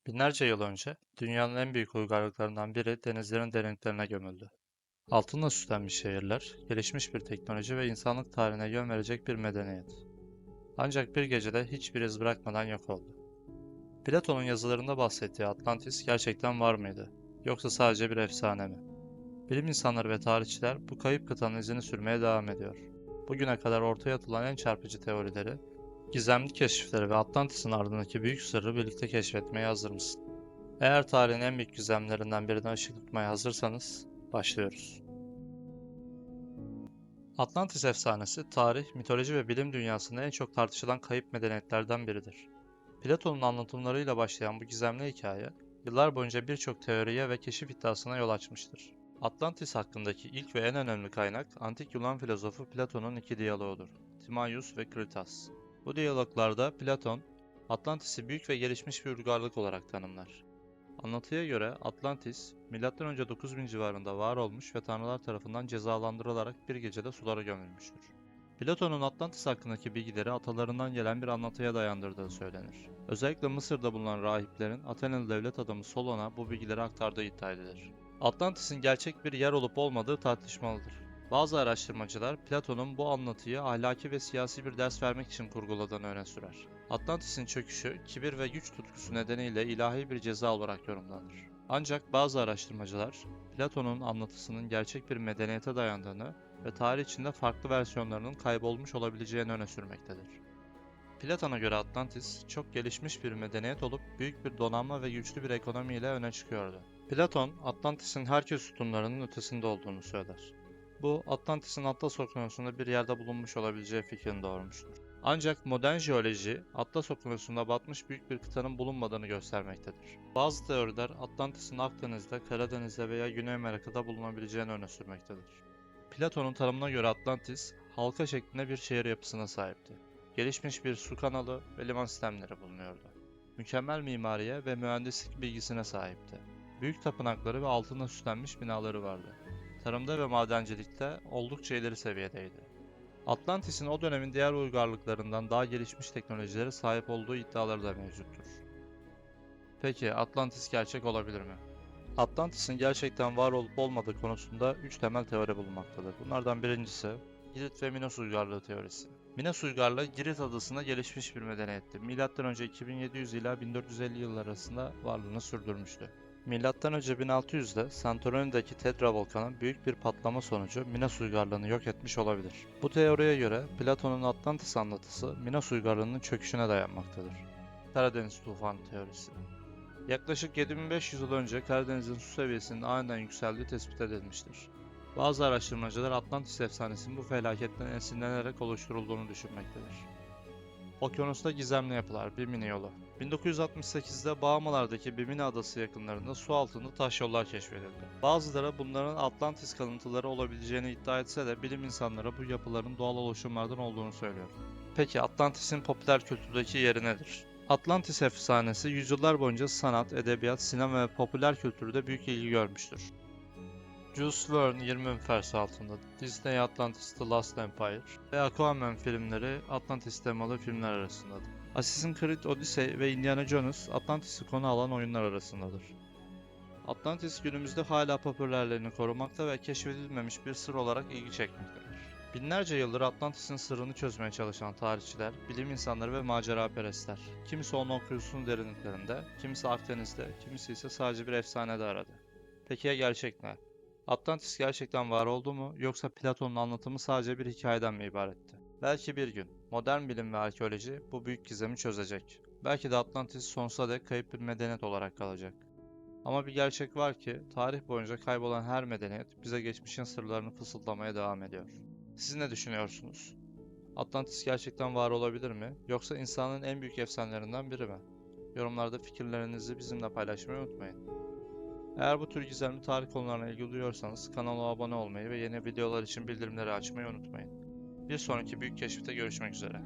Binlerce yıl önce dünyanın en büyük uygarlıklarından biri denizlerin derinliklerine gömüldü. Altınla süslenmiş şehirler, gelişmiş bir teknoloji ve insanlık tarihine yön verecek bir medeniyet. Ancak bir gecede hiçbir iz bırakmadan yok oldu. Platon'un yazılarında bahsettiği Atlantis gerçekten var mıydı? Yoksa sadece bir efsane mi? Bilim insanları ve tarihçiler bu kayıp kıtanın izini sürmeye devam ediyor. Bugüne kadar ortaya atılan en çarpıcı teorileri, gizemli keşifleri ve Atlantis'in ardındaki büyük sırrı birlikte keşfetmeye hazır mısın? Eğer tarihin en büyük gizemlerinden birine ışık tutmaya hazırsanız, başlıyoruz. Atlantis efsanesi, tarih, mitoloji ve bilim dünyasında en çok tartışılan kayıp medeniyetlerden biridir. Platon'un anlatımlarıyla başlayan bu gizemli hikaye, yıllar boyunca birçok teoriye ve keşif iddiasına yol açmıştır. Atlantis hakkındaki ilk ve en önemli kaynak, antik Yunan filozofu Platon'un iki diyaloğudur, Timaios ve Kritas. Bu diyaloglarda Platon, Atlantis'i büyük ve gelişmiş bir uygarlık olarak tanımlar. Anlatıya göre Atlantis, M.Ö. 9000 civarında var olmuş ve tanrılar tarafından cezalandırılarak bir gecede sulara gömülmüştür. Platon'un Atlantis hakkındaki bilgileri atalarından gelen bir anlatıya dayandırdığı söylenir. Özellikle Mısır'da bulunan rahiplerin Atenalı devlet adamı Solon'a bu bilgileri aktardığı iddia edilir. Atlantis'in gerçek bir yer olup olmadığı tartışmalıdır. Bazı araştırmacılar Platon'un bu anlatıyı ahlaki ve siyasi bir ders vermek için kurguladığını öne sürer. Atlantis'in çöküşü, kibir ve güç tutkusu nedeniyle ilahi bir ceza olarak yorumlanır. Ancak bazı araştırmacılar, Platon'un anlatısının gerçek bir medeniyete dayandığını ve tarih içinde farklı versiyonlarının kaybolmuş olabileceğini öne sürmektedir. Platon'a göre Atlantis, çok gelişmiş bir medeniyet olup büyük bir donanma ve güçlü bir ekonomiyle öne çıkıyordu. Platon, Atlantis'in herkes sütunlarının ötesinde olduğunu söyler. Bu, Atlantis'in Atlas Okyanusu'nda bir yerde bulunmuş olabileceği fikrini doğurmuştur. Ancak modern jeoloji, Atlas Okyanusu'nda batmış büyük bir kıtanın bulunmadığını göstermektedir. Bazı teoriler Atlantis'in Akdeniz'de, Karadeniz'de veya Güney Amerika'da bulunabileceğini öne sürmektedir. Platon'un tanımına göre Atlantis, halka şeklinde bir şehir yapısına sahipti. Gelişmiş bir su kanalı ve liman sistemleri bulunuyordu. Mükemmel mimariye ve mühendislik bilgisine sahipti. Büyük tapınakları ve altınla süslenmiş binaları vardı. Tarımda ve madencilikte oldukça ileri seviyedeydi. Atlantis'in o dönemin diğer uygarlıklarından daha gelişmiş teknolojilere sahip olduğu iddiaları da mevcuttur. Peki Atlantis gerçek olabilir mi? Atlantis'in gerçekten var olup olmadığı konusunda 3 temel teori bulunmaktadır. Bunlardan birincisi Girit ve Minos uygarlığı teorisi. Minos uygarlığı Girit adasında gelişmiş bir medeniyetti. M.Ö. 2700 ila 1450 yıllar arasında varlığını sürdürmüştü. M.Ö. 1600'de Santorini'deki Tetra volkanı büyük bir patlama sonucu Minos uygarlığını yok etmiş olabilir. Bu teoriye göre Platon'un Atlantis anlatısı Minos uygarlığının çöküşüne dayanmaktadır. Karadeniz tufanı teorisi. Yaklaşık 7500 yıl önce Karadeniz'in su seviyesinin aniden yükseldiği tespit edilmiştir. Bazı araştırmacılar Atlantis efsanesinin bu felaketten esinlenerek oluşturulduğunu düşünmektedir. Okyanusta gizemli yapılar, Bimini yolu. 1968'de Bahamalardaki Bimini adası yakınlarında su altında taş yollar keşfedildi. Bazıları bunların Atlantis kalıntıları olabileceğini iddia etse de bilim insanları bu yapıların doğal oluşumlardan olduğunu söylüyor. Peki Atlantis'in popüler kültürdeki yeri nedir? Atlantis efsanesi yüzyıllar boyunca sanat, edebiyat, sinema ve popüler kültürde büyük ilgi görmüştür. Jules Verne 20 Üniversitesi altında Disney Atlantis The Last Empire ve Aquaman filmleri Atlantis temalı filmler arasındadır. Assassin's Creed Odyssey ve Indiana Jones Atlantis'i konu alan oyunlar arasındadır. Atlantis günümüzde hala popülerliğini korumakta ve keşfedilmemiş bir sır olarak ilgi çekmektedir. Binlerce yıldır Atlantis'in sırrını çözmeye çalışan tarihçiler, bilim insanları ve maceraperestler. Kimisi onun okyanusun derinliklerinde, kimisi Akdeniz'de, kimisi ise sadece bir efsanede aradı. Peki ya gerçek ne? Atlantis gerçekten var oldu mu yoksa Platon'un anlatımı sadece bir hikayeden mi ibaretti? Belki bir gün modern bilim ve arkeoloji bu büyük gizemi çözecek. Belki de Atlantis sonsuza dek kayıp bir medeniyet olarak kalacak. Ama bir gerçek var ki tarih boyunca kaybolan her medeniyet bize geçmişin sırlarını fısıldamaya devam ediyor. Siz ne düşünüyorsunuz? Atlantis gerçekten var olabilir mi yoksa insanın en büyük efsanelerinden biri mi? Yorumlarda fikirlerinizi bizimle paylaşmayı unutmayın. Eğer bu tür gizemli tarih konularına ilgi duyuyorsanız kanala abone olmayı ve yeni videolar için bildirimleri açmayı unutmayın. Bir sonraki büyük keşifte görüşmek üzere.